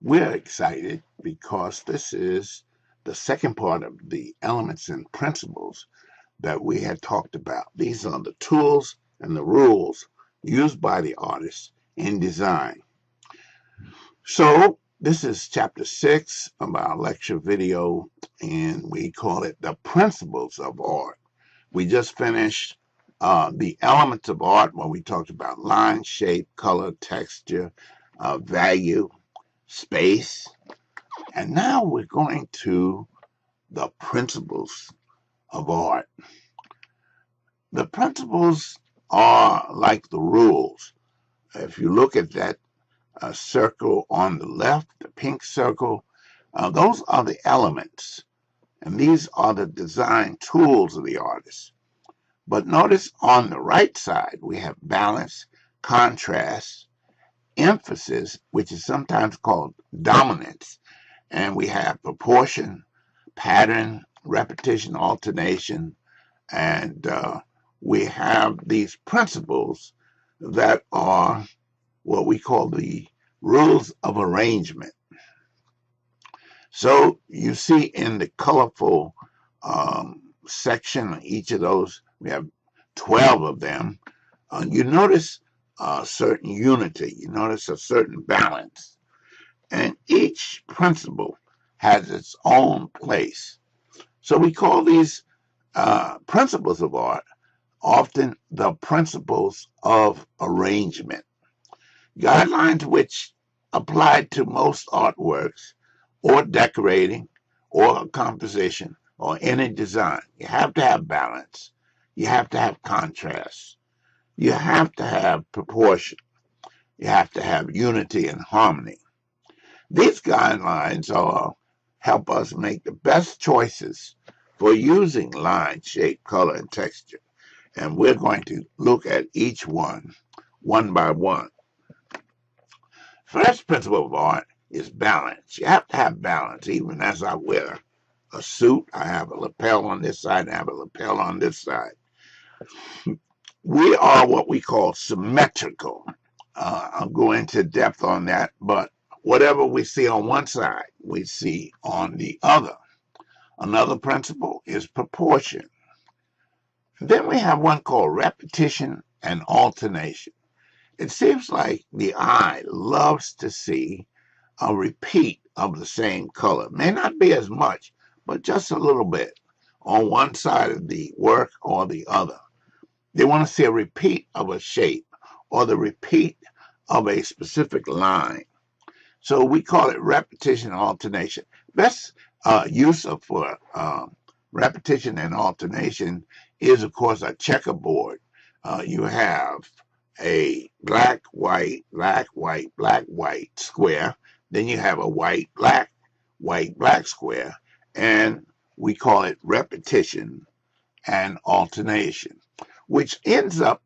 We're excited because this is the second part of the elements and principles that we had talked about. These are the tools and the rules used by the artist in design. So this is chapter 6 of our lecture video, and we call it the principles of art. We just finished the elements of art where we talked about line, shape, color, texture, value, space. And now we're going to the principles of art. The principles are like the rules. If you look at that circle on the left, the pink circle, those are the elements. And these are the design tools of the artist. But notice on the right side, we have balance, contrast, emphasis, which is sometimes called dominance, and we have proportion, pattern, repetition, alternation, and we have these principles that are what we call the rules of arrangement. So you see in the colorful section, each of those, we have 12 of them. You notice a certain unity, you notice a certain balance, and each principle has its own place. So we call these principles of art often the principles of arrangement, guidelines which apply to most artworks or decorating or composition or any design. You have to have balance. You have to have contrast. You have to have proportion. You have to have unity and harmony. These guidelines help us make the best choices for using line, shape, color, and texture. And we're going to look at each one by one. First principle of art is balance. You have to have balance. Even as I wear a suit, I have a lapel on this side and I have a lapel on this side. We are what we call symmetrical. I'll go into depth on that, but whatever we see on one side, we see on the other. Another principle is proportion. Then we have one called repetition and alternation. It seems like the eye loves to see a repeat of the same color. May not be as much, but just a little bit on one side of the work or the other. They want to see a repeat of a shape or the repeat of a specific line. So we call it repetition and alternation. Best use of repetition and alternation is, of course, a checkerboard. You have a black, white, black, white, black, white square. Then you have a white, black square. And we call it repetition and alternation, which ends up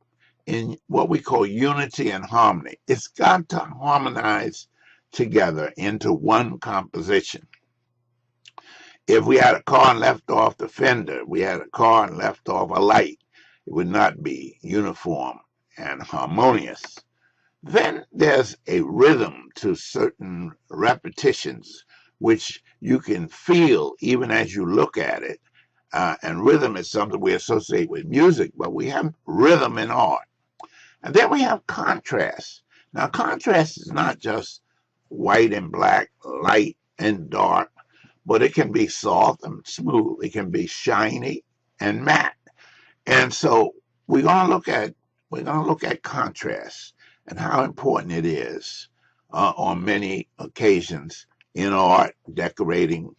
in what we call unity and harmony. It's got to harmonize together into one composition. If we had a car and left off the fender, we had a car and left off a light, it would not be uniform and harmonious. Then there's a rhythm to certain repetitions, which you can feel even as you look at it. And rhythm is something we associate with music, but we have rhythm in art. And then we have contrast. Now, contrast is not just white and black, light and dark, but it can be soft and smooth. It can be shiny and matte. And so we're going to look at contrast and how important it is on many occasions in art, decorating.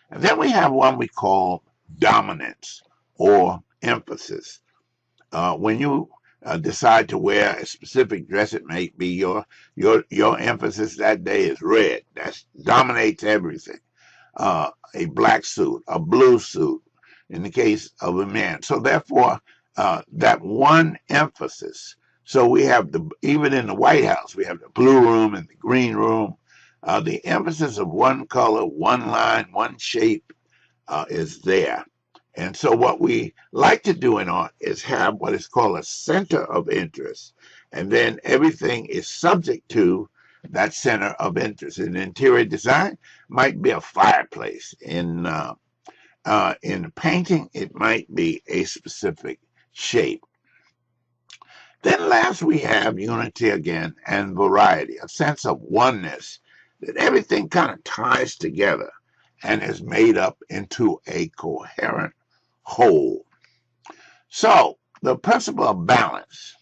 And then we have one we call dominance or emphasis. When you decide to wear a specific dress, it may be your emphasis that day is red. That dominates everything. A black suit, a blue suit, in the case of a man. So therefore, that one emphasis. So we have even in the White House, we have the blue room and the green room. The emphasis of one color, one line, one shape is there. And so what we like to do in art is have what is called a center of interest. And then everything is subject to that center of interest. In interior design, might be a fireplace. In the painting, it might be a specific shape. Then last we have unity again and variety, a sense of oneness, that everything kind of ties together and is made up into a coherent whole. So the principle of balance.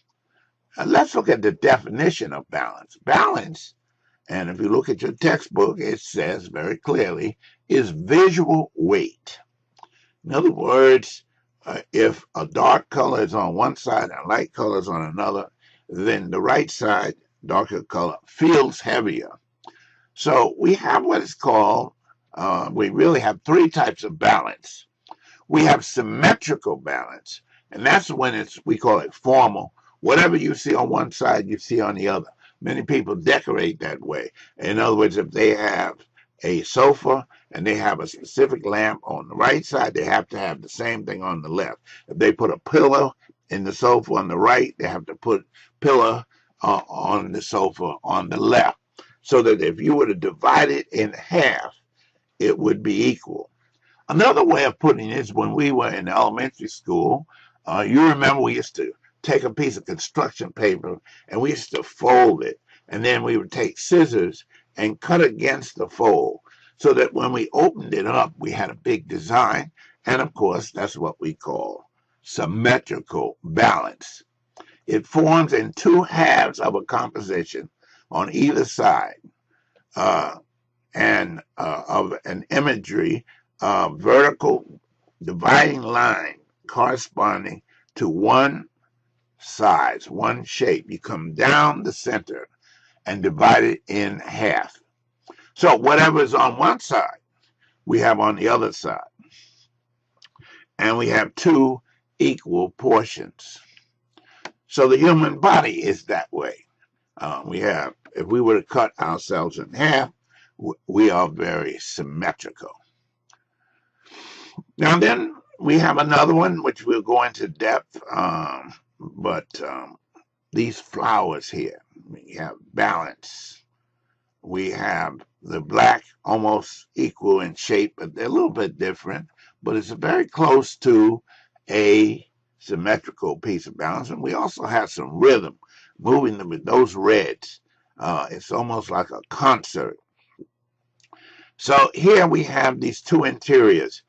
Let's look at the definition of balance. Balance, and if you look at your textbook, it says very clearly, is visual weight. In other words, if a dark color is on one side and a light color is on another, then the right side, darker color, feels heavier. So we have what is called, we really have three types of balance. We have symmetrical balance, and that's when we call it formal. Whatever you see on one side, you see on the other. Many people decorate that way. In other words, if they have a sofa and they have a specific lamp on the right side, they have to have the same thing on the left. If they put a pillow in the sofa on the right, they have to put pillow on the sofa on the left. So that if you were to divide it in half, it would be equal. Another way of putting it is when we were in elementary school, you remember we used to take a piece of construction paper and we used to fold it. And then we would take scissors and cut against the fold so that when we opened it up, we had a big design. And of course, that's what we call symmetrical balance. It forms in two halves of a composition on either side and of an imagery, vertical dividing line corresponding to one size, one shape. You come down the center and divide it in half. So whatever is on one side, we have on the other side. And we have two equal portions. So the human body is that way. If we were to cut ourselves in half, we are very symmetrical. Now then, we have another one, which we'll go into depth, but these flowers here, we have balance. We have the black almost equal in shape, but they're a little bit different, but it's very close to a symmetrical piece of balance. And we also have some rhythm, moving them with those reds. It's almost like a concert. So here we have these two interiors.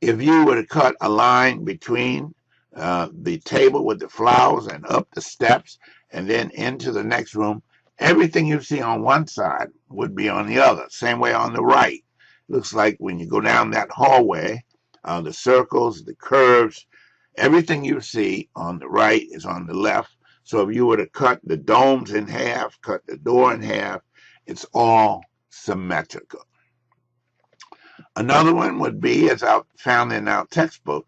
If you were to cut a line between the table with the flowers and up the steps and then into the next room, everything you see on one side would be on the other. Same way on the right. Looks like when you go down that hallway, the circles, the curves, everything you see on the right is on the left. So if you were to cut the domes in half, cut the door in half, it's all symmetrical. Another one would be, as I found in our textbook,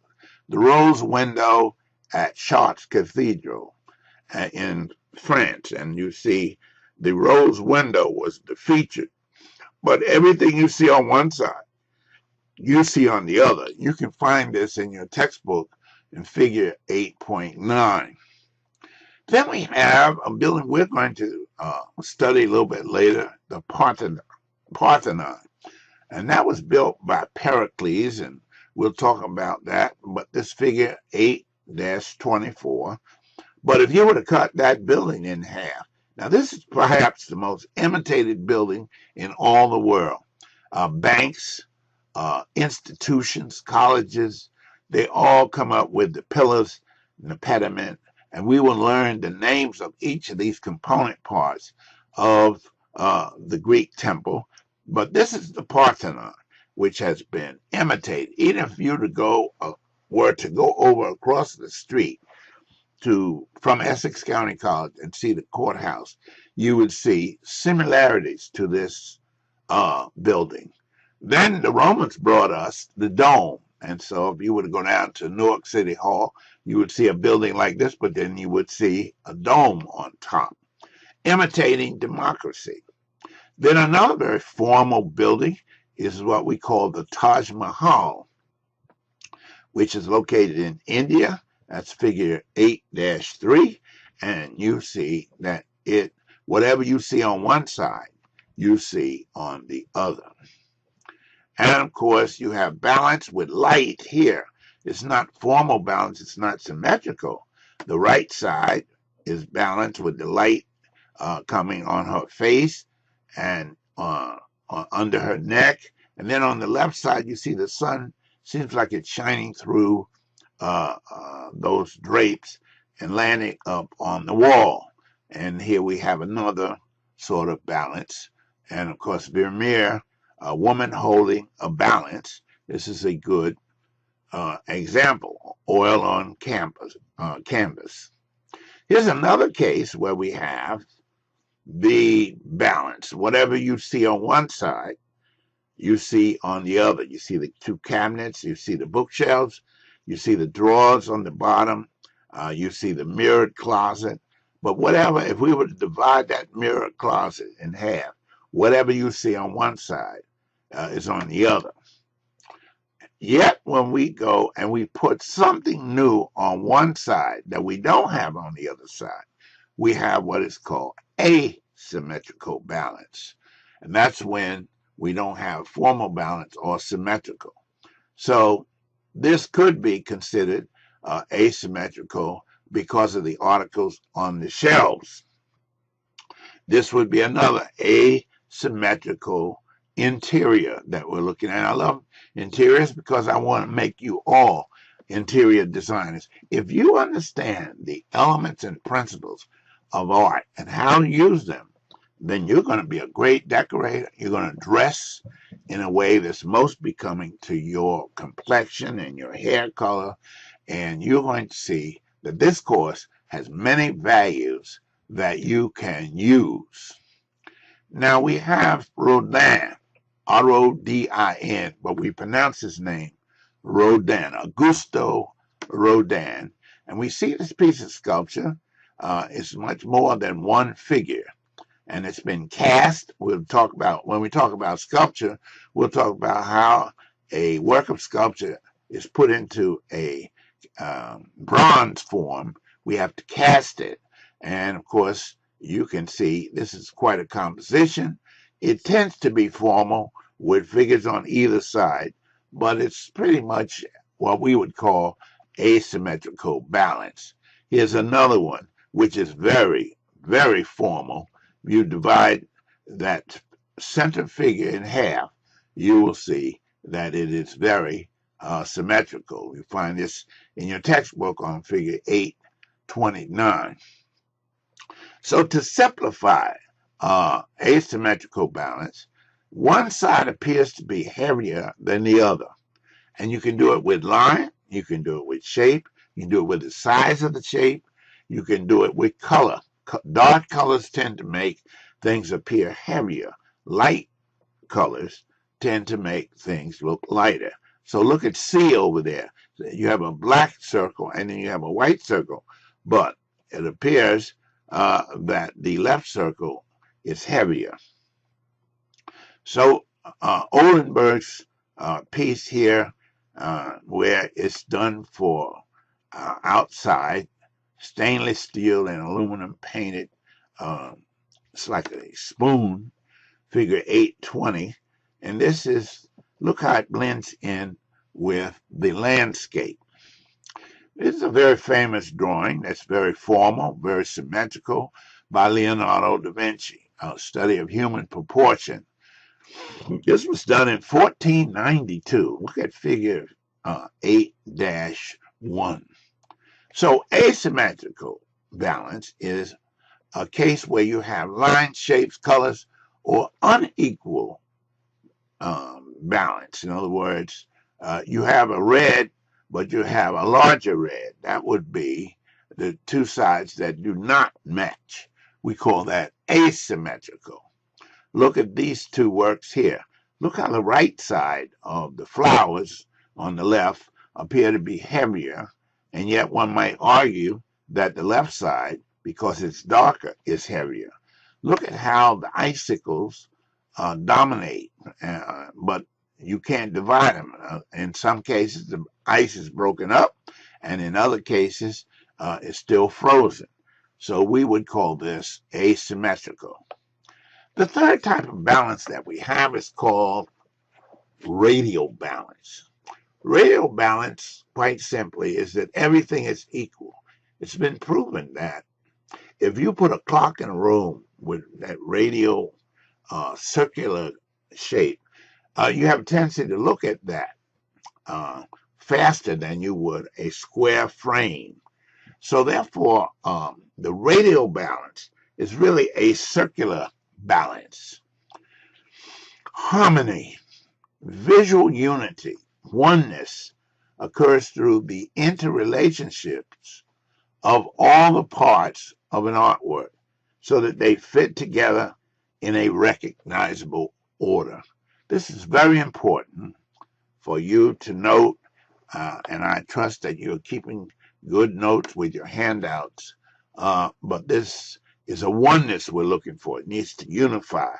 the rose window at Chartres Cathedral in France. And you see the rose window was the feature. But everything you see on one side, you see on the other. You can find this in your textbook in figure 8.9. Then we have a building we're going to study a little bit later, the Parthenon. And that was built by Pericles, and we'll talk about that. But this figure 8-24. But if you were to cut that building in half, now this is perhaps the most imitated building in all the world. Banks, institutions, colleges, they all come up with the pillars and the pediment, and we will learn the names of each of these component parts of the Greek temple. But this is the Parthenon, which has been imitated. Even if you were to go over across the street from Essex County College and see the courthouse, you would see similarities to this building. Then the Romans brought us the dome. And so if you were to go down to Newark City Hall, you would see a building like this, but then you would see a dome on top, imitating democracy. Then another very formal building is what we call the Taj Mahal, which is located in India. That's figure 8-3. And you see that whatever you see on one side, you see on the other. And of course, you have balance with light here. It's not formal balance, it's not symmetrical. The right side is balanced with the light coming on her face and under her neck. And then on the left side, you see the sun seems like it's shining through those drapes and landing up on the wall. And here we have another sort of balance. And of course, Vermeer, a woman holding a balance. This is a good example, oil on canvas. Here's another case where we have the balance. Whatever you see on one side, you see on the other. You see the two cabinets, you see the bookshelves, you see the drawers on the bottom, you see the mirrored closet. But whatever, if we were to divide that mirrored closet in half, whatever you see on one side is on the other. Yet when we go and we put something new on one side that we don't have on the other side, we have what is called asymmetrical balance. And that's when we don't have formal balance or symmetrical. So this could be considered asymmetrical because of the articles on the shelves. This would be another asymmetrical interior that we're looking at. I love interiors because I want to make you all interior designers. If you understand the elements and principles of art and how to use them, then you're going to be a great decorator. You're going to dress in a way that's most becoming to your complexion and your hair color, and you're going to see that this course has many values that you can use. Now we have Rodin, R-O-D-I-N, but we pronounce his name Rodin, Augusto Rodin. And we see this piece of sculpture is much more than one figure. And it's been cast. We'll talk about, when we talk about sculpture, we'll talk about how a work of sculpture is put into a bronze form. We have to cast it. And of course, you can see this is quite a composition. It tends to be formal with figures on either side, but it's pretty much what we would call asymmetrical balance. Here's another one, which is very, very formal. You divide that center figure in half, you will see that it is very symmetrical. You find this in your textbook on figure 829. So to simplify asymmetrical balance, one side appears to be heavier than the other. And you can do it with line, you can do it with shape, you can do it with the size of the shape, you can do it with color. Dark colors tend to make things appear heavier. Light colors tend to make things look lighter. So look at C over there. You have a black circle and then you have a white circle, but it appears that the left circle is heavier. So Oldenburg's piece here, where it's done for outside, stainless steel and aluminum painted, it's like a spoon, figure 820. And this is, look how it blends in with the landscape. This is a very famous drawing that's very formal, very symmetrical, by Leonardo da Vinci, a study of human proportion. This was done in 1492. Look at figure 8-1. So asymmetrical balance is a case where you have lines, shapes, colors, or unequal balance. In other words, you have a red, but you have a larger red. That would be the two sides that do not match. We call that asymmetrical. Look at these two works here. Look how the right side of the flowers on the left appear to be heavier, and yet one might argue that the left side, because it's darker, is heavier. Look at how the icicles dominate, but you can't divide them. In some cases, the ice is broken up, and in other cases, it's still frozen. So we would call this asymmetrical. The third type of balance that we have is called radial balance. Radial balance, quite simply, is that everything is equal. It's been proven that if you put a clock in a room with that radial circular shape, you have a tendency to look at that faster than you would a square frame. So therefore, the radial balance is really a circular balance. Harmony, visual unity, oneness occurs through the interrelationships of all the parts of an artwork so that they fit together in a recognizable order. This is very important for you to note, and I trust that you're keeping good notes with your handouts. But this is a oneness we're looking for. It needs to unify.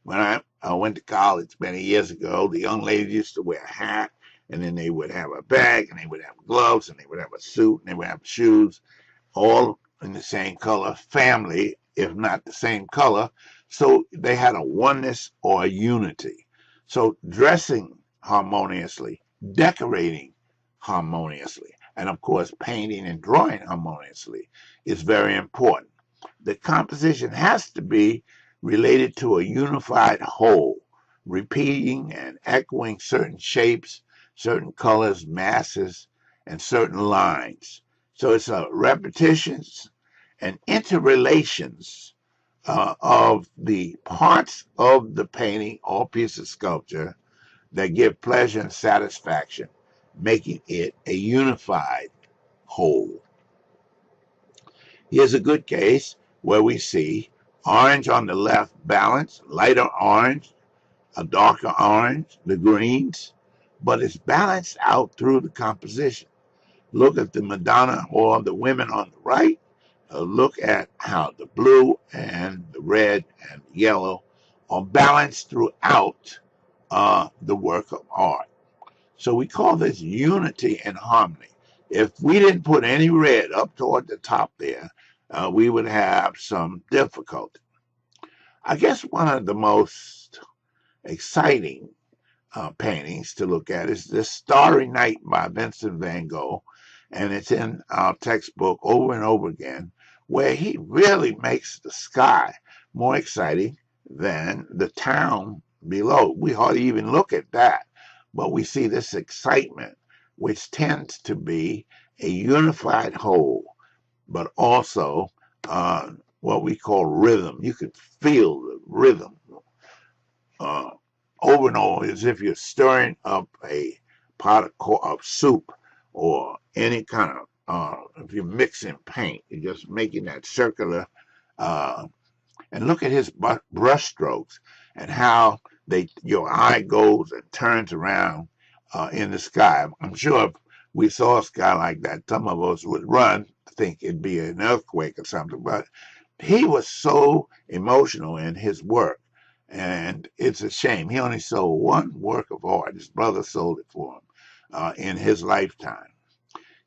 When I went to college many years ago, the young ladies used to wear a hat, and then they would have a bag, and they would have gloves, and they would have a suit, and they would have shoes, all in the same color, family, if not the same color. So they had a oneness or a unity. So dressing harmoniously, decorating harmoniously, and of course, painting and drawing harmoniously is very important. The composition has to be related to a unified whole, repeating and echoing certain shapes, certain colors, masses, and certain lines. So it's a repetitions and interrelations of the parts of the painting or piece of sculpture that give pleasure and satisfaction, making it a unified whole. Here's a good case where we see orange on the left balance, lighter orange, a darker orange, the greens, but it's balanced out through the composition. Look at the Madonna or the women on the right. Look at how the blue and the red and yellow are balanced throughout the work of art. So we call this unity and harmony. If we didn't put any red up toward the top there, we would have some difficulty. I guess one of the most exciting paintings to look at is this Starry Night by Vincent van Gogh, and it's in our textbook over and over again, where he really makes the sky more exciting than the town below. We hardly even look at that, but we see this excitement, which tends to be a unified whole, but also what we call rhythm. You can feel the rhythm over and over, as if you're stirring up a pot of soup or any kind of, if you're mixing paint, you're just making that circular. And look at his brush strokes and how your eye goes and turns around in the sky. I'm sure if we saw a sky like that, some of us would run, think it'd be an earthquake or something. But he was so emotional in his work. And it's a shame. He only sold one work of art. His brother sold it for him in his lifetime.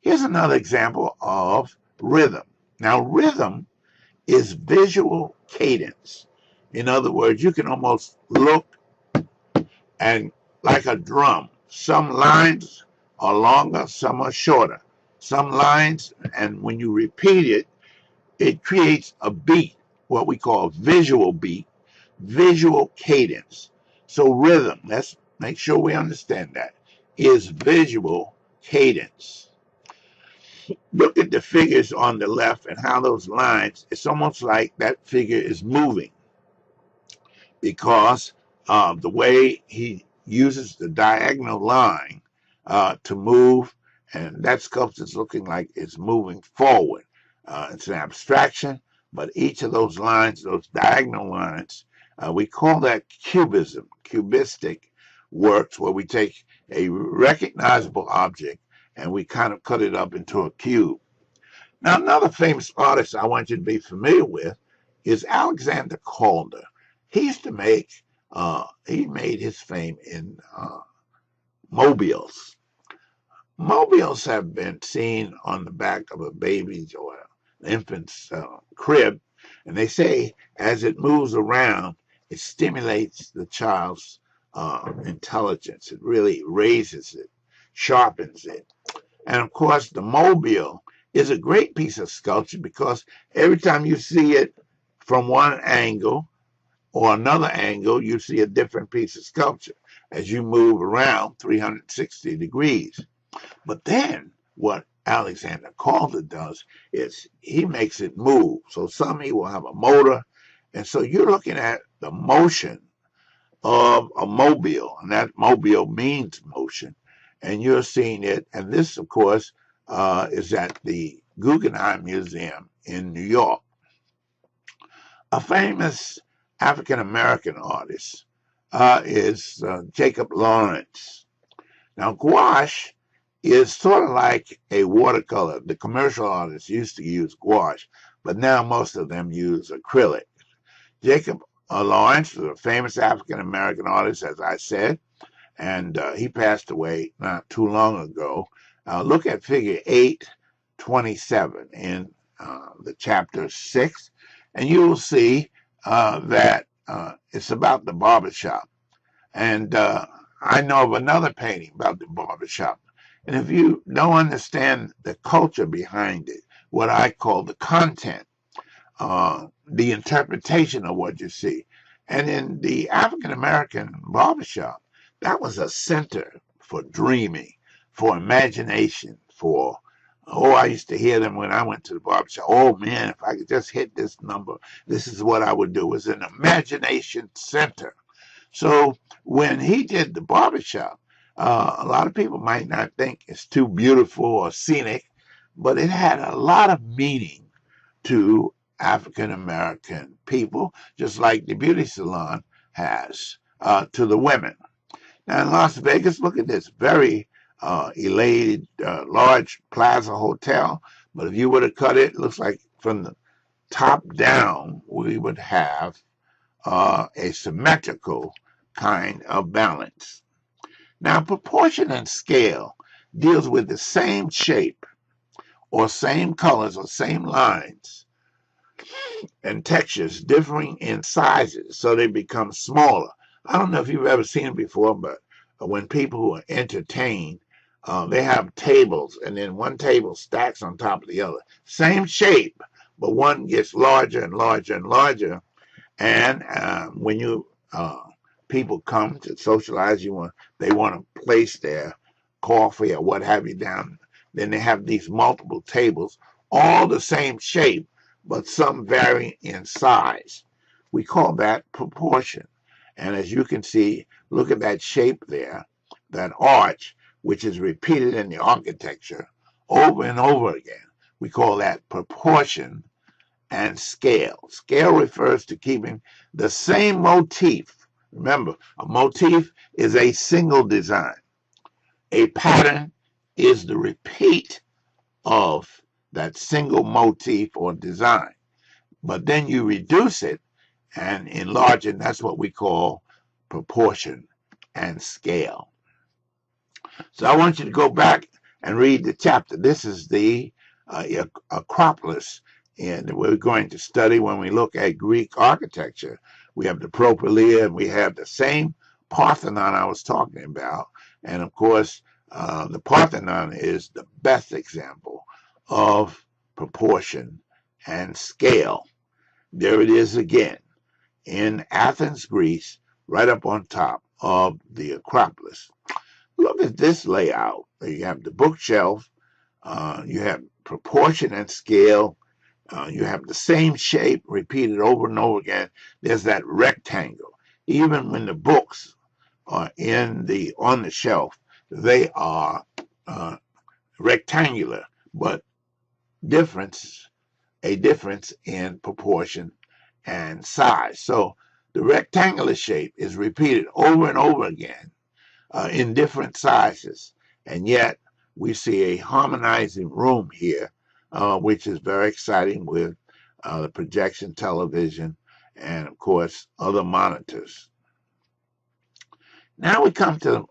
Here's another example of rhythm. Now, rhythm is visual cadence. In other words, you can almost look and like a drum. Some lines are longer, some are shorter. Some lines, and when you repeat it, it creates a beat, what we call a visual beat, visual cadence. So rhythm, let's make sure we understand that, is visual cadence. Look at the figures on the left and how those lines, it's almost like that figure is moving because of the way he uses the diagonal line to move, and that sculpture is looking like it's moving forward. It's an abstraction, but each of those lines, those diagonal lines, we call that cubism, cubistic works, where we take a recognizable object and we kind of cut it up into a cube. Now, another famous artist I want you to be familiar with is Alexander Calder. He used to make, he made his fame in mobiles. Mobiles have been seen on the back of a baby's or an infant's crib, and they say as it moves around, it stimulates the child's intelligence. It really raises it, sharpens it. And of course, the mobile is a great piece of sculpture because every time you see it from one angle or another angle, you see a different piece of sculpture as you move around 360 degrees. But then what Alexander Calder does is he makes it move. So some he will have a motor. And so you're looking at the motion of a mobile, and that mobile means motion. And you're seeing it. And this, of course, is at the Guggenheim Museum in New York. A famous African-American artist is Jacob Lawrence. Now, gouache is sort of like a watercolor. The commercial artists used to use gouache, but now most of them use acrylic. Jacob Lawrence was a famous African-American artist, as I said, and he passed away not too long ago. Look at figure 827 in the chapter 6, and you will see that it's about the barbershop. And I know of another painting about the barbershop. And if you don't understand the culture behind it, what I call the content, the interpretation of what you see. And in the African-American barbershop, that was a center for dreaming, for imagination, for, I used to hear them when I went to the barbershop. Oh, man, if I could just hit this number, this is what I would do. It was an imagination center. So when he did the barbershop, a lot of people might not think it's too beautiful or scenic, but it had a lot of meaning to African-American people, just like the beauty salon has to the women. Now in Las Vegas, look at this very elated, large plaza hotel. But if you were to cut it, it looks like from the top down, we would have a symmetrical kind of balance. Now, proportion and scale deals with the same shape or same colors or same lines and textures differing in sizes, so they become smaller. I don't know if you've ever seen it before, but when people who are entertained, they have tables, and then one table stacks on top of the other. Same shape, but one gets larger and larger and larger. And when you people come to socialize, they want to place their coffee or what have you down. Then they have these multiple tables, all the same shape, but some vary in size. We call that proportion. And as you can see, look at that shape there, that arch, which is repeated in the architecture over and over again. We call that proportion and scale. Scale refers to keeping the same motif. Remember, a motif is a single design. A pattern is the repeat of that single motif or design. But then you reduce it and enlarge it. That's what we call proportion and scale. So I want you to go back and read the chapter. This is the Acropolis, and we're going to study when we look at Greek architecture. We have the Propylaea, and we have the same Parthenon I was talking about. And of course, the Parthenon is the best example of proportion and scale. There it is again in Athens, Greece, right up on top of the Acropolis. Look at this layout. You have the bookshelf, you have proportion and scale, you have the same shape repeated over and over again. There's that rectangle. Even when the books are on the shelf, they are rectangular, but a difference in proportion and size. So the rectangular shape is repeated over and over again in different sizes, and yet we see a harmonizing room here, which is very exciting with the projection television and, of course, other monitors. Now we come to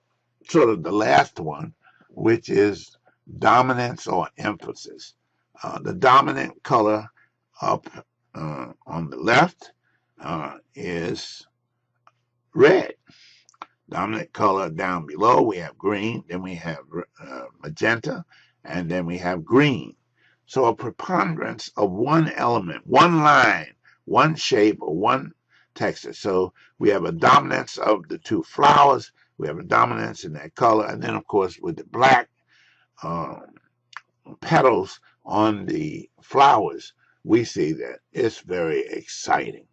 sort of the last one, which is dominance or emphasis. The dominant color up on the left is red. Dominant color down below, we have green, then we have magenta, and then we have green. So a preponderance of one element, one line, one shape, or one texture. So we have a dominance of the two flowers, we have a dominance in that color, and then of course with the black um, petals on the flowers, we see that it's very exciting.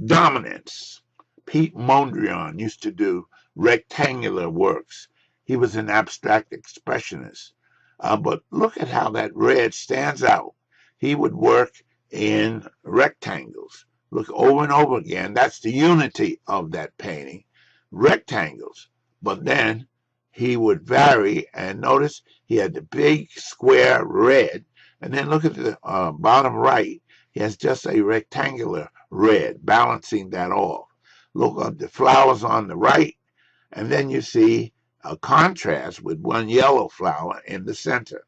Dominance. Piet Mondrian used to do rectangular works. He was an abstract expressionist. But look at how that red stands out. He would work in rectangles. Look over and over again. That's the unity of that painting. Rectangles. But then he would vary, and notice he had the big square red. And then look at the bottom right. He has just a rectangular red, balancing that off. Look at the flowers on the right, and then you see a contrast with one yellow flower in the center.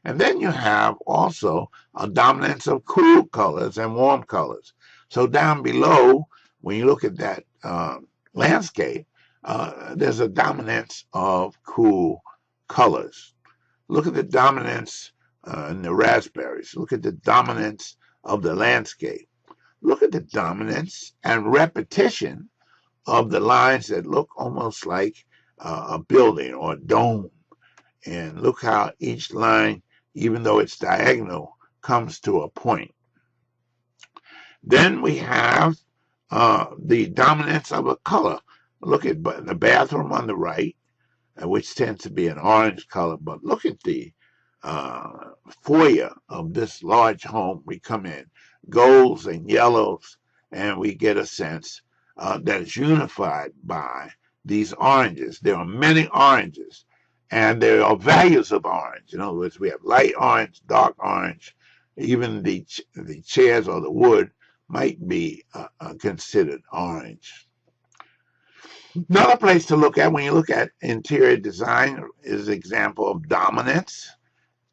And then you have also a dominance of cool colors and warm colors. So down below, when you look at that landscape, there's a dominance of cool colors. Look at the dominance in the raspberries. Look at the dominance of the landscape. Look at the dominance and repetition of the lines that look almost like a building or a dome. And look how each line, even though it's diagonal, comes to a point. Then we have the dominance of a color. Look at the bathroom on the right, which tends to be an orange color, but look at the foyer of this large home. We come in golds and yellows, and we get a sense that it's unified by these oranges. There are many oranges, and there are values of orange. In other words, we have light orange, dark orange, even the chairs or the wood might be considered orange. Another place to look at when you look at interior design is an example of dominance.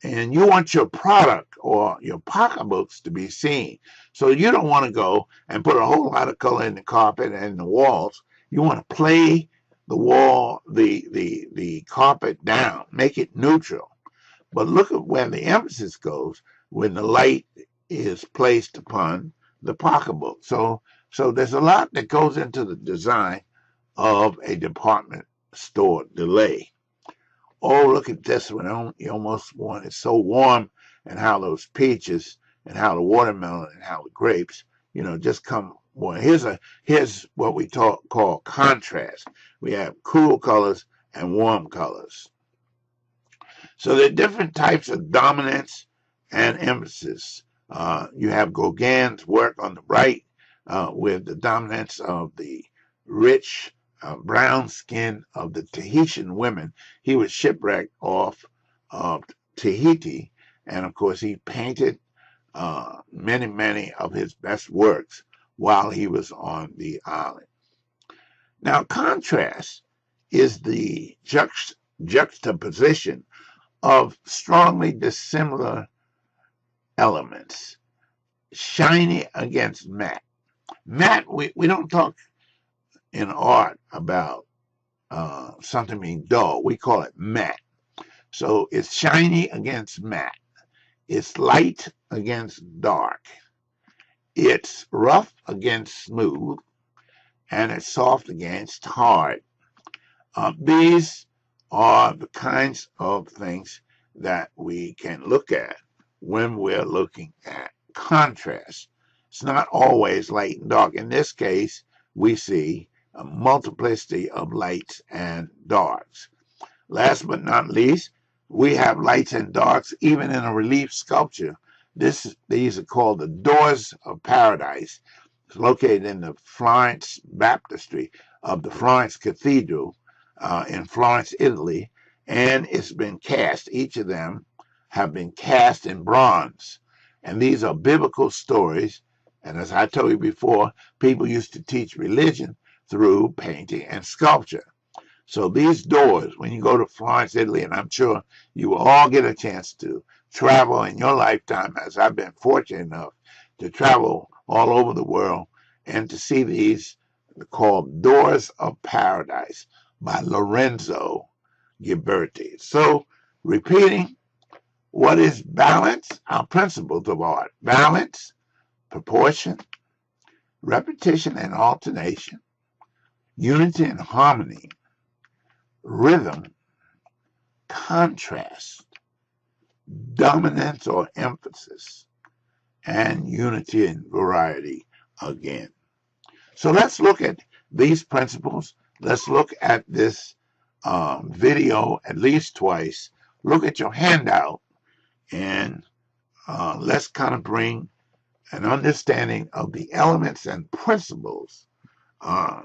And you want your product or your pocketbooks to be seen. So you don't want to go and put a whole lot of color in the carpet and the walls. You want to play the wall, the carpet down, make it neutral. But look at where the emphasis goes when the light is placed upon the pocketbook. So there's a lot that goes into the design of a department store delay. Oh, look at this one. You almost want it so warm, and how those peaches and how the watermelon and how the grapes, just come. Well, here's what we call contrast. We have cool colors and warm colors. So there are different types of dominance and emphasis. You have Gauguin's work on the right with the dominance of the rich brown skin of the Tahitian women. He was shipwrecked off of Tahiti, and of course he painted many of his best works while he was on the island. Now, contrast is the juxtaposition of strongly dissimilar elements, shiny against matte. Matte, we don't talk in art about something being dull. We call it matte. So it's shiny against matte. It's light against dark. It's rough against smooth, and it's soft against hard. These are the kinds of things that we can look at when we're looking at contrast. It's not always light and dark. In this case, we see a multiplicity of lights and darks. Last but not least, we have lights and darks even in a relief sculpture. These are called the Doors of Paradise. It's located in the Florence baptistry of the Florence Cathedral in Florence, Italy, and it's been cast. Each of them have been cast in bronze. And these are biblical stories. And as I told you before, people used to teach religion through painting and sculpture. So these doors, when you go to Florence, Italy, and I'm sure you will all get a chance to travel in your lifetime, as I've been fortunate enough to travel all over the world and to see these called Doors of Paradise by Lorenzo Ghiberti. So, repeating, what is balance? Our principles of art: balance, proportion, repetition and alternation, unity and harmony, rhythm, contrast, dominance or emphasis, and unity and variety again. So let's look at these principles. Let's look at this video at least twice. Look at your handout, and let's kind of bring an understanding of the elements and principles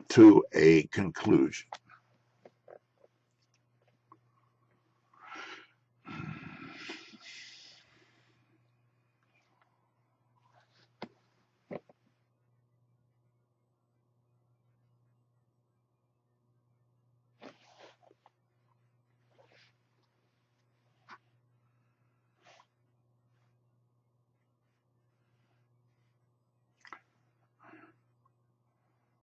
to a conclusion.